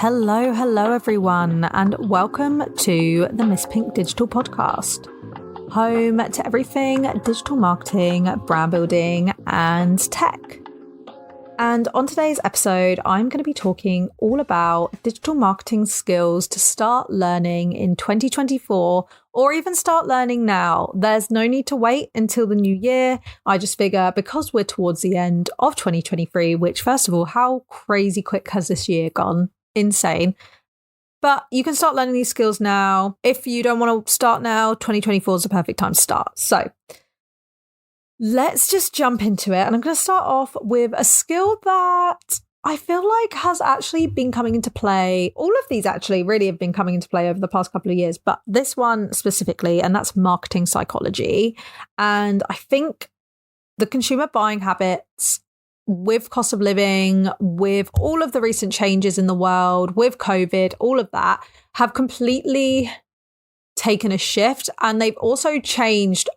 Hello everyone, and welcome to the Miss Pink Digital Podcast, home to everything digital marketing, brand building, and tech. And on today's episode, I'm going to be talking all about digital marketing skills to start learning in 2024, or even start learning now. There's no need to wait until the new year. I just figure because we're towards the end of 2023, which first of all, how crazy quick has this year gone? Insane. But you can start learning these skills now. If you don't want to start now, 2024 is the perfect time to start. So let's just jump into it. And I'm going to start off with a skill that I feel like has actually been coming into play. All of these actually really have been coming into play over the past couple of years, but this one specifically, and that's marketing psychology. And I think the consumer buying habits with cost of living, with all of the recent changes in the world, with COVID, all of that have completely taken a shift, and they've also changed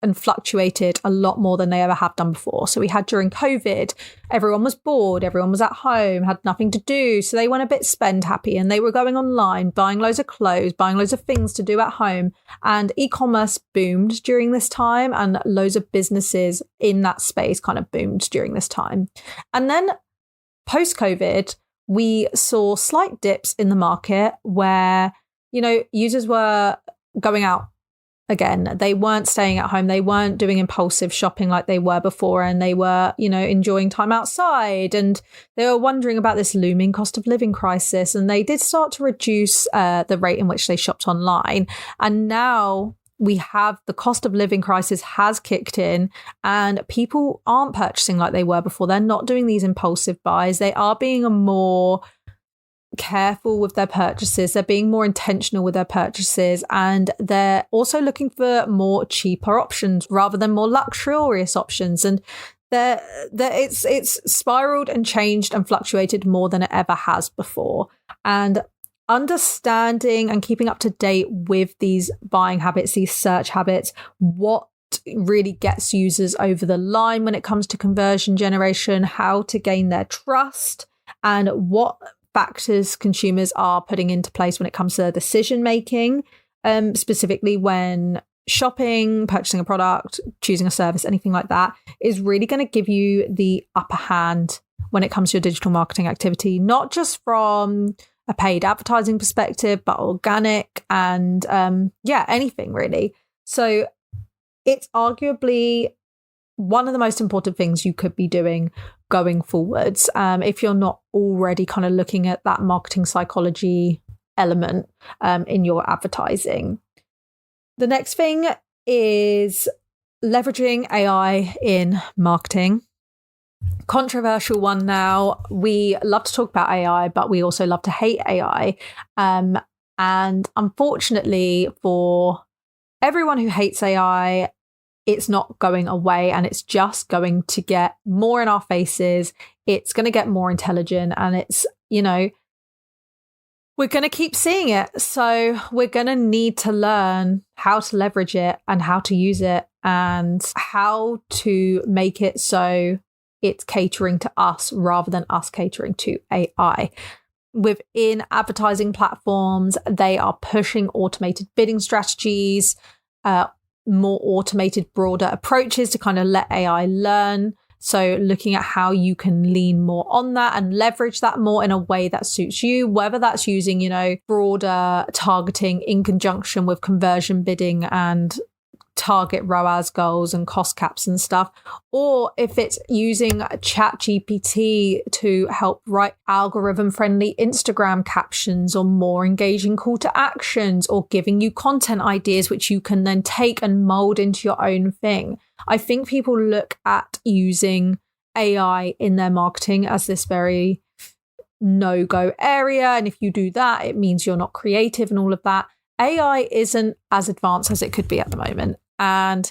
and fluctuated a lot more than they ever have done before. So we had during COVID, everyone was bored, everyone was at home, had nothing to do. So they went a bit spend happy and they were going online, buying loads of clothes, buying loads of things to do at home. And e-commerce boomed during this time, and loads of businesses in that space kind of boomed during this time. And then post-COVID, we saw slight dips in the market where, users were going out again. They weren't staying at home. They weren't doing impulsive shopping like they were before. And they were, enjoying time outside. And they were wondering about this looming cost of living crisis. And they did start to reduce the rate in which they shopped online. And now we have the cost of living crisis has kicked in, and people aren't purchasing like they were before. They're not doing these impulsive buys. They are being a more careful with their purchases. They're being more intentional with their purchases, and they're also looking for more cheaper options rather than more luxurious options. And it's spiraled and changed and fluctuated more than it ever has before. And understanding and keeping up to date with these buying habits, these search habits, what really gets users over the line when it comes to conversion generation, how to gain their trust, and what factors consumers are putting into place when it comes to their decision making, specifically when shopping, purchasing a product, choosing a service, anything like that, is really going to give you the upper hand when it comes to your digital marketing activity, not just from a paid advertising perspective, but organic and anything really. So it's arguably one of the most important things you could be doing going forwards, if you're not already kind of looking at that marketing psychology element in your advertising. The next thing is leveraging AI in marketing. Controversial one now. We love to talk about AI, but we also love to hate AI. And unfortunately for everyone who hates AI, it's not going away, and it's just going to get more in our faces. It's going to get more intelligent, and it's, we're going to keep seeing it. So we're going to need to learn how to leverage it and how to use it and how to make it so it's catering to us rather than us catering to AI. Within advertising platforms, they are pushing automated bidding strategies, more automated, broader approaches to kind of let AI learn. So looking at how you can lean more on that and leverage that more in a way that suits you, whether that's using, broader targeting in conjunction with conversion bidding and target ROAS goals and cost caps and stuff, or if it's using ChatGPT to help write algorithm-friendly Instagram captions or more engaging call to actions, or giving you content ideas which you can then take and mold into your own thing. I think people look at using AI in their marketing as this very no-go area, and if you do that, it means you're not creative and all of that. AI isn't as advanced as it could be at the moment. And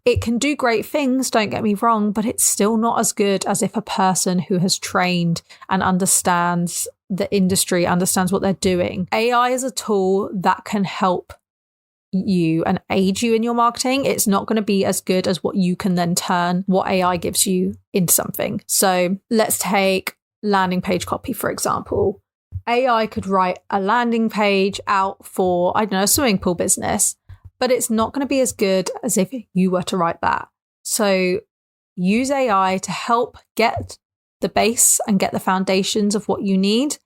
it can do great things, don't get me wrong, but it's still not as good as if a person who has trained and understands the industry, understands what they're doing. AI is a tool that can help you and aid you in your marketing. It's not going to be as good as what you can then turn what AI gives you into something. So let's take landing page copy, for example. AI could write a landing page out for, I don't know, a swimming pool business, but it's not going to be as good as if you were to write that. So use AI to help get the base and get the foundations of what you need,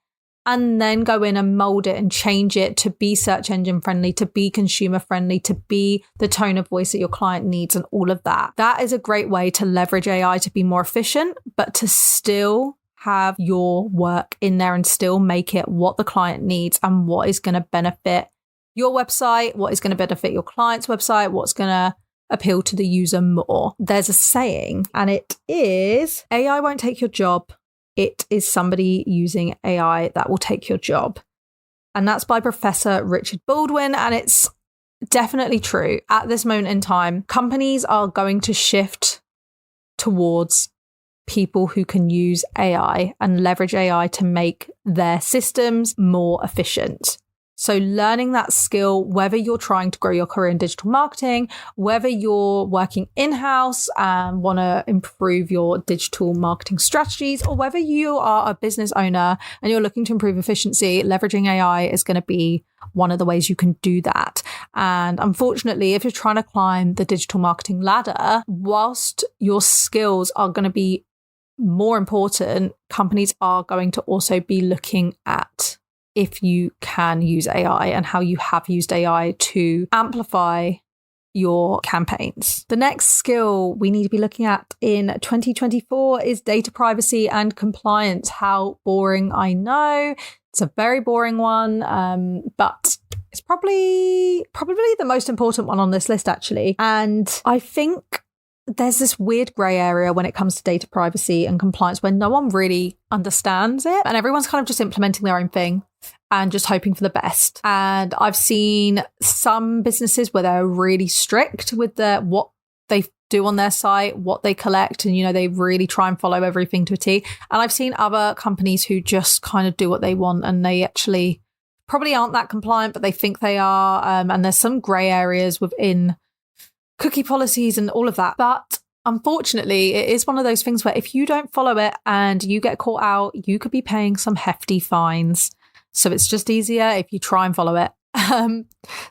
and then go in and mold it and change it to be search engine friendly, to be consumer friendly, to be the tone of voice that your client needs and all of that. That is a great way to leverage AI to be more efficient, but to still have your work in there and still make it what the client needs and what is going to benefit your website, what is going to benefit your client's website, what's going to appeal to the user more. There's a saying, and it is, AI won't take your job. It is somebody using AI that will take your job. And that's by Professor Richard Baldwin. And it's definitely true. At this moment in time, companies are going to shift towards people who can use AI and leverage AI to make their systems more efficient. So learning that skill, whether you're trying to grow your career in digital marketing, whether you're working in-house and want to improve your digital marketing strategies, or whether you are a business owner and you're looking to improve efficiency, leveraging AI is going to be one of the ways you can do that. And unfortunately, if you're trying to climb the digital marketing ladder, whilst your skills are going to be more important, companies are going to also be looking at if you can use AI and how you have used AI to amplify your campaigns. The next skill we need to be looking at in 2024 is data privacy and compliance. How boring, I know. It's a very boring one, but it's probably the most important one on this list, actually. And I think there's this weird grey area when it comes to data privacy and compliance where no one really understands it and everyone's kind of just implementing their own thing and just hoping for the best. And I've seen some businesses where they're really strict with what they do on their site, what they collect, and, they really try and follow everything to a T. And I've seen other companies who just kind of do what they want and they actually probably aren't that compliant, but they think they are. And there's some grey areas within cookie policies and all of that. But unfortunately, it is one of those things where if you don't follow it and you get caught out, you could be paying some hefty fines. So it's just easier if you try and follow it.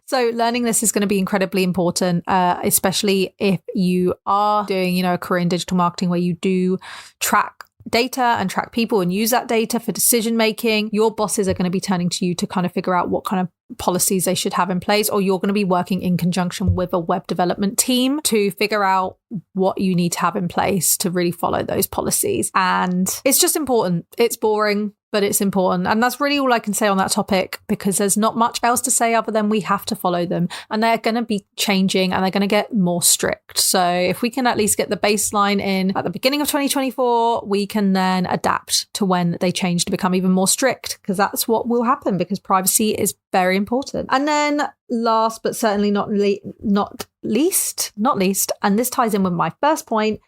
So learning this is going to be incredibly important, especially if you are doing, a career in digital marketing where you do track data and track people and use that data for decision making. Your bosses are going to be turning to you to kind of figure out what kind of policies they should have in place, or you're going to be working in conjunction with a web development team to figure out what you need to have in place to really follow those policies. And it's just important. It's boring, but it's important. And that's really all I can say on that topic, because there's not much else to say other than we have to follow them, and they're going to be changing and they're going to get more strict. So if we can at least get the baseline in at the beginning of 2024, we can then adapt to when they change to become even more strict, because that's what will happen, because privacy is very important. And then last but certainly not least, and this ties in with my first point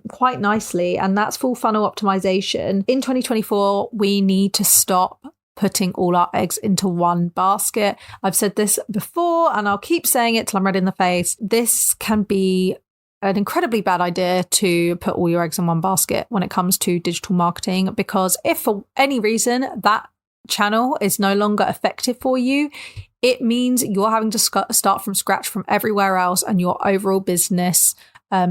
quite nicely, and that's full funnel optimization. In 2024, we need to stop putting all our eggs into one basket. I've said this before and I'll keep saying it till I'm red in the face. This can be an incredibly bad idea to put all your eggs in one basket when it comes to digital marketing, because if for any reason that channel is no longer effective for you, it means you're having to start from scratch from everywhere else, and your overall business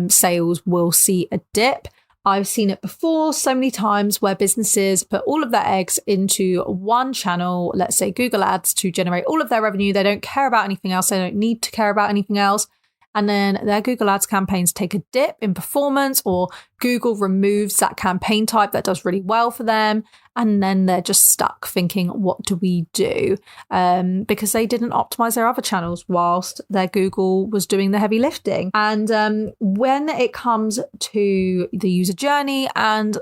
sales will see a dip. I've seen it before so many times where businesses put all of their eggs into one channel, let's say Google Ads, to generate all of their revenue. They don't care about anything else. They don't need to care about anything else. And then their Google Ads campaigns take a dip in performance, or Google removes that campaign type that does really well for them. And then they're just stuck thinking, what do we do? Because they didn't optimize their other channels whilst their Google was doing the heavy lifting. And when it comes to the user journey and,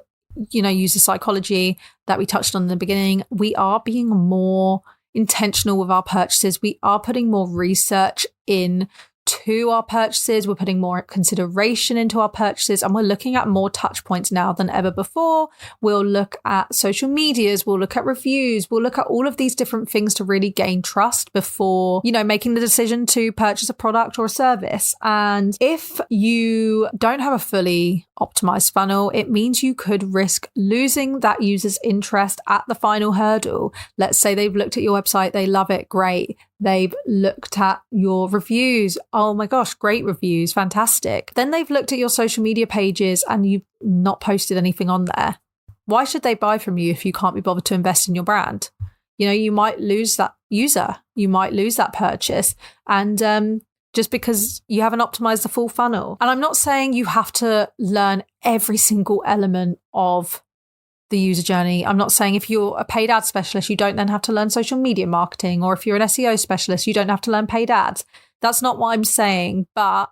user psychology that we touched on in the beginning, we are being more intentional with our purchases. We are putting more research in to our purchases. We're putting more consideration into our purchases, and we're looking at more touch points now than ever before. We'll look at social medias, we'll look at reviews, we'll look at all of these different things to really gain trust before, making the decision to purchase a product or a service. And if you don't have a fully optimized funnel, it means you could risk losing that user's interest at the final hurdle. Let's say they've looked at your website, they love it, great. They've looked at your reviews. Oh my gosh, great reviews, fantastic. Then they've looked at your social media pages and you've not posted anything on there. Why should they buy from you if you can't be bothered to invest in your brand? You might lose that user, you might lose that purchase, and just because you haven't optimized the full funnel. And I'm not saying you have to learn every single element of the user journey. I'm not saying if you're a paid ad specialist, you don't then have to learn social media marketing, or if you're an SEO specialist, you don't have to learn paid ads. That's not what I'm saying, but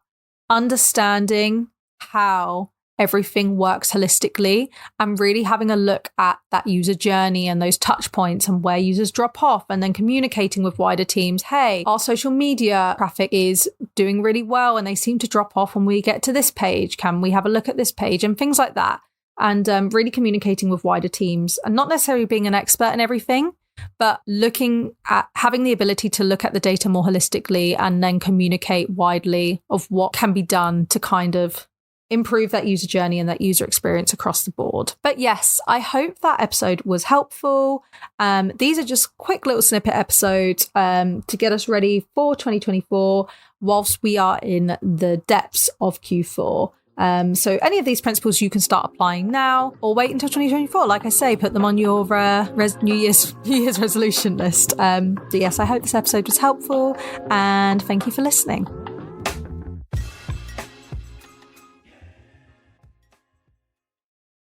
understanding how everything works holistically and really having a look at that user journey and those touch points and where users drop off, and then communicating with wider teams. Hey, our social media traffic is doing really well and they seem to drop off when we get to this page. Can we have a look at this page? And things like that. And really communicating with wider teams, and not necessarily being an expert in everything, but looking at having the ability to look at the data more holistically and then communicate widely of what can be done to kind of improve that user journey and that user experience across the board. But yes, I hope that episode was helpful. These are just quick little snippet episodes to get us ready for 2024 whilst we are in the depths of Q4. So any of these principles you can start applying now, or wait until 2024. Like I say, put them on your New Year's resolution list. So yes, I hope this episode was helpful, and thank you for listening.